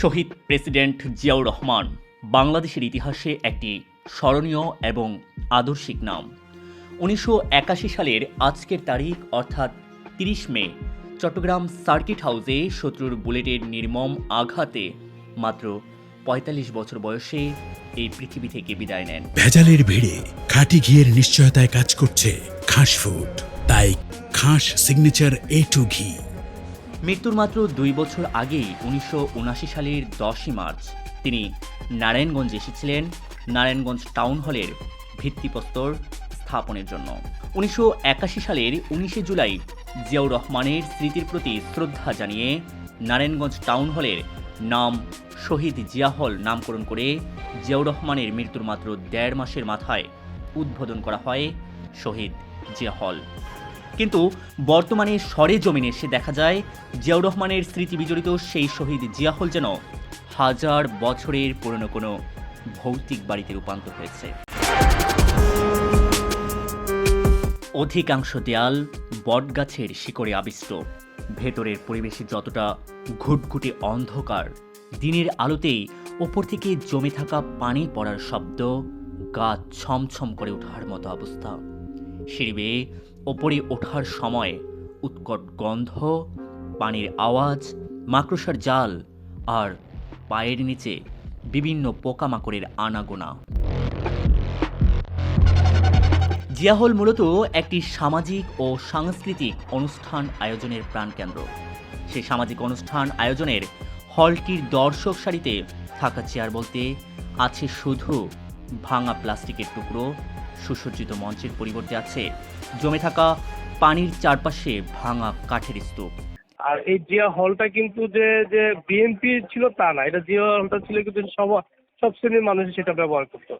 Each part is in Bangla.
শহীদ প্রেসিডেন্ট জিয়াউর রহমান বাংলাদেশের ইতিহাসে একটি স্মরণীয় এবং আদর্শিক নাম। ১৯৮১ সালের আজকের তারিখ অর্থাৎ ৩০ মে চট্টগ্রাম সার্কিট হাউসে শত্রুর বুলেটের নির্মম আঘাতে মাত্র ৪৫ বছর বয়সে এই পৃথিবী থেকে বিদায় নেন। ভেজালের ভিড়ে খাঁটি ঘিয়ের নিশ্চয়তায় কাজ করছে খাস ফুড, তাই খাস সিগনেচার A2 ঘি। মৃত্যুর মাত্র ২ বছর আগেই ১৯৭৯ সালের ১০ই মার্চ তিনি নারায়ণগঞ্জে এসেছিলেন নারায়ণগঞ্জ টাউন হলের ভিত্তিপ্রস্তর স্থাপনের জন্য। ১৯৮১ সালের ১৯ জুলাই জিয়াউর রহমানের স্মৃতির প্রতি শ্রদ্ধা জানিয়ে নারায়ণগঞ্জ টাউন হলের নাম শহীদ জিয়া হল নামকরণ করে জিয়াউর রহমানের মৃত্যুর মাত্র ১.৫ মাসের মাথায় উদ্বোধন করা হয় শহীদ জিয়া হল। কিন্তু বর্তমানে সরেজমিনে এসে দেখা যায় জিয়াউর রহমানের স্মৃতি বিজড়িত সেই শহীদ জিয়া হল যেন হাজার বছরের পুরনো কোনো ভৌতিক বাড়িতে রূপান্তর হয়েছে। অধিকাংশ দেয়াল বটগাছের শিকড়ে আবিষ্ট, ভেতরের পরিবেশে যতটা ঘুটঘুটে অন্ধকার, দিনের আলোতেই ওপর থেকে জমে থাকা পানি পড়ার শব্দ গা ছমছম করে ওঠার মতো অবস্থা। সিঁড়ি বেয়ে ওপরে ওঠার সময় উৎকট গন্ধ, পানির আওয়াজ, মাকড়সার জাল আর পায়ের নিচে বিভিন্ন পোকামাকড়ের আনাগোনা। জিয়া হল মূলত একটি সামাজিক ও সাংস্কৃতিক অনুষ্ঠান আয়োজনের প্রাণকেন্দ্র। সেই সামাজিক অনুষ্ঠান আয়োজনের হলটির দর্শক সারিতে থাকা চেয়ার বলতে আছে শুধু ভাঙা প্লাস্টিকের টুকরো, সুসজ্জিত মঞ্চের পরিবর্তে আছে জমে থাকা পানির চারপাশে ভাঙা কাঠের স্তূপ। আর এই জিয়া হলটা কিন্তু যে বিএনপি ছিল তা না, এটা জিয়া হলটা ছিল কিন্তু সব শ্রেণীর মানুষ সেটা ব্যবহার করতো।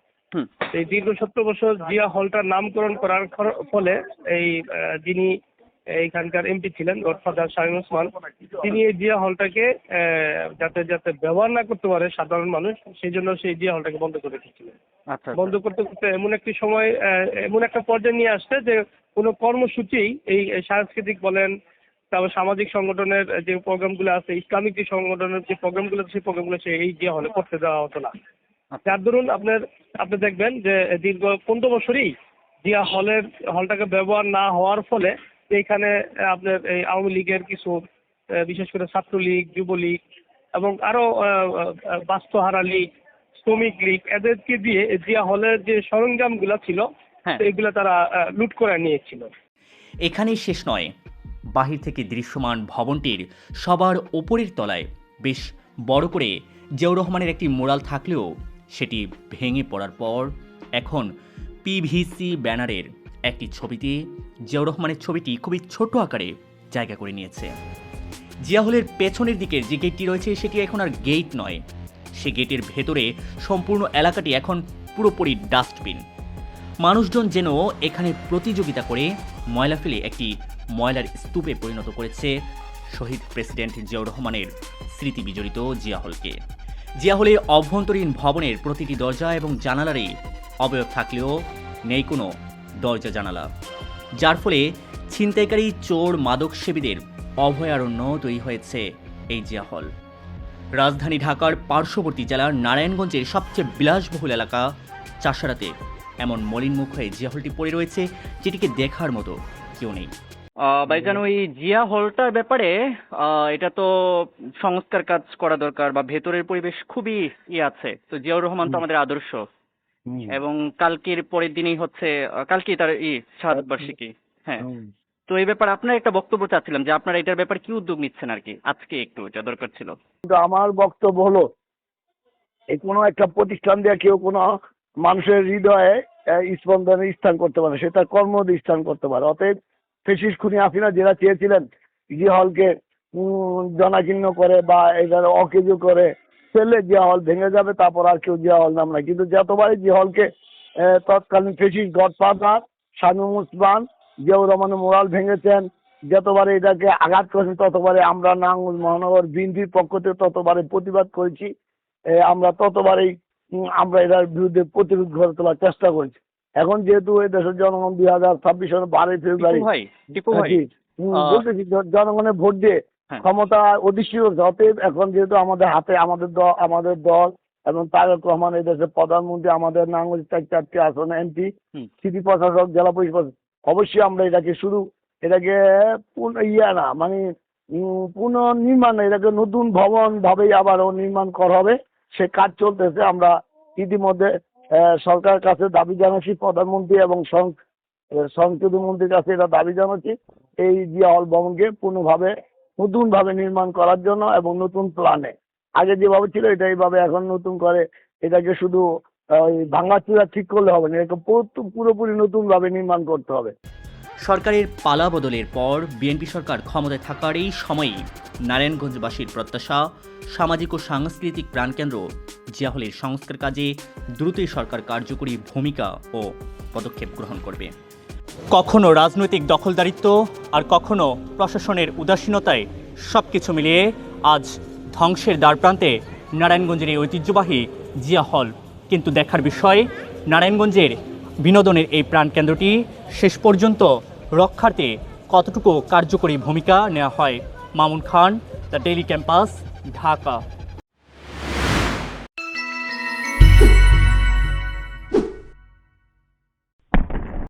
এই দীর্ঘ ৭০ বছর জিয়া হলটার নামকরণ করার ফলে এই যিনি এইখানকার এমপি ছিলেন গডফাদার শামীম ওসমান, তিনি এই জিয়া হলটাকে যাতে ব্যবহার না করতে পারে সাধারণ মানুষ, সেই জন্য সেই জিয়া হলটাকে বন্ধ করে রেখেছিলেন। বন্ধ করতে করতে এমন একটি সময় এমন একটা পর্যায়ে নিয়ে আসছে যে কোনো কর্মসূচি এই সাংস্কৃতিক বলেন, তারপর সামাজিক সংগঠনের যে প্রোগ্রামগুলো আছে, ইসলামিক যে সংগঠনের যে প্রোগ্রামগুলো আছে, সেই প্রোগ্রামগুলো এই জিয়া হলে করতে দেওয়া হতো না। যার দরুন আপনি দেখবেন যে দীর্ঘ ১৫ বছরই জিয়া হলটাকে ব্যবহার না হওয়ার ফলে এইখানে আপনার এই আওয়ামী লীগের কিছু বিশেষ করে ছাত্রলীগ, যুবলীগ এবং আরো বাস্তুহারা লীগ, শ্রমিক লীগ, এদেরকে দিয়ে জিয়া হলের যে সরঞ্জামগুলো ছিল এইগুলো তারা লুট করে নিয়েছিল। এখানেই শেষ নয়, বাহির থেকে দৃশ্যমান ভবনটির সবার ওপরের তলায় বেশ বড় করে জিয়াউর রহমানের একটি মোরাল থাকলেও সেটি ভেঙে পড়ার পর এখন পিভিসি ব্যানারের একটি ছবিতে জিয়াউর রহমানের ছবিটি খুবই ছোট আকারে জায়গা করে নিয়েছে। জিয়া হলের পেছনের দিকের যে গেটটি রয়েছে সেটি এখন আর গেট নয়, সে গেটের ভেতরে সম্পূর্ণ এলাকাটি এখন পুরোপুরি ডাস্টবিন। মানুষজন যেন এখানে প্রতিযোগিতা করে ময়লা ফেলে একটি ময়লার স্তূপে পরিণত করেছে শহীদ প্রেসিডেন্ট জিয়াউর রহমানের স্মৃতি বিজড়িত জিয়া হলকে। জিয়া হলের অভ্যন্তরীণ ভবনের প্রতিটি দরজা এবং জানালারই অবয়ব থাকলেও নেই কোনো দরজা জানালা, যার ফলে ছিনতাইকারী, চোর, মাদকসেবীদের অভয়ারণ্য তৈরি হয়েছে এই জিয়া হল। রাজধানী ঢাকার পার্শ্ববর্তী জেলার নারায়ণগঞ্জের সবচেয়ে বিলাসবহুল এলাকা চাষারাতে এমন মলিন মুখ হয়ে জিয়া হলটি পড়ে রয়েছে, যেটিকে দেখার মতো কেউ নেই। ভাইজান, ওই জিয়া হলটার ব্যাপারে এটা তো সংস্কার কাজ করা দরকার, বা ভেতরের পরিবেশ খুবই আছে। তো জিয়াউর রহমান তো আমাদের আদর্শ, এবং কালকের পরের দিনই হচ্ছে কালকেই তার শাহাদত বার্ষিকী। হ্যাঁ, তো এই ব্যাপারে আপনার একটা বক্তব্য চাচ্ছিলাম যে আপনারা এটার ব্যাপারে কি উদ্যোগ নিচ্ছেন আর কি, আজকে একটু এটা দরকার ছিল। আমার বক্তব্য হলো, এই কোনো একটা প্রতিষ্ঠান দিয়ে কেউ কোনো মানুষের হৃদয়ে স্পন্দনের স্থান করতে পারে, সে তার কর্ম দিয়ে স্থান করতে পারে। অতএব ফেসিস খুনি হাসিনা যারা চেয়েছিলেন জিয়া হলকে জনাকীর্ণ করে বা এটার অকেজো করে ফেলে জিয়া হল ভেঙে যাবে, তারপর আর কেউ জিয়া হল নাম না। কিন্তু যতবারই জিয়া হলকে তৎকালীন ফেসিস গডফাদার শামীম ওসমান জিয়াউর রহমানের মোরাল ভেঙেছেন, যতবারে এটাকে আঘাত করেছেন, ততবারে আমরা নারায়ণগঞ্জ মহানগর বিএনপির পক্ষ থেকে ততবারে প্রতিবাদ করেছি। আমরা ততবারেই আমরা এটার বিরুদ্ধে প্রতিরোধ গড়ে তোলার চেষ্টা করেছি। এখন যেহেতু এই দেশের জনগণ ২০২৬ সালের ১২ ফেব্রুয়ারি বলতেছি জনগণের ভোট দিয়ে হ্যাঁ। ক্ষমতা অধিষ্ঠিত হচ্ছে। অতএব এখন যেহেতু আমাদের হাতে আমাদের দল এবং তারেক রহমান এই দেশের প্রধানমন্ত্রী, আমাদের নাঙ্গল 4টি আসন এমপি, হুম। সিটি প্রশাসক, জেলা পরিষদ, অবশ্যই আমরা এটাকে মানে পুনর্নির্মাণ, এটাকে নতুন ভবন ভাবেই আবারও নির্মাণ করা হবে, সে কাজ চলতেছে। আমরা ইতিমধ্যে সরকারের কাছে দাবি জানাচ্ছি, প্রধানমন্ত্রী এবং সংসদীয় মন্ত্রীর কাছে এটা দাবি জানাচ্ছি, এই জিয়া হল ভবনকে নতুনভাবে নির্মাণ করার জন্য এবং নতুন প্ল্যানে। আগে যেভাবে ছিল এটা এইভাবে এখন নতুন করে এটাকে শুধু ওই ভাঙাচুরা ঠিক করলে হবে না, এটাকে পুরোপুরি নতুনভাবে নির্মাণ করতে হবে। সরকারের পালা বদলের পর বিএনপি সরকার ক্ষমতায় থাকার এই সময়েই নারায়ণগঞ্জবাসীর প্রত্যাশা সামাজিক ও সাংস্কৃতিক প্রাণকেন্দ্র জিয়া হলের সংস্কার কাজে দ্রুতই সরকার কার্যকরী ভূমিকা ও পদক্ষেপ গ্রহণ করবে। কখনো রাজনৈতিক দখলদারিত্ব আর কখনো প্রশাসনের উদাসীনতায় সবকিছু মিলিয়ে আজ ধ্বংসের দ্বারপ্রান্তে নারায়ণগঞ্জের এই ঐতিহ্যবাহী জিয়া হল। কিন্তু দেখার বিষয়, নারায়ণগঞ্জের বিনোদনের এই প্রাণকেন্দ্রটি শেষ পর্যন্ত রক্ষার্থে কতটুকু কার্যকরী ভূমিকা নেওয়া হয়। Mamun Khan, the daily campus, Dhaka.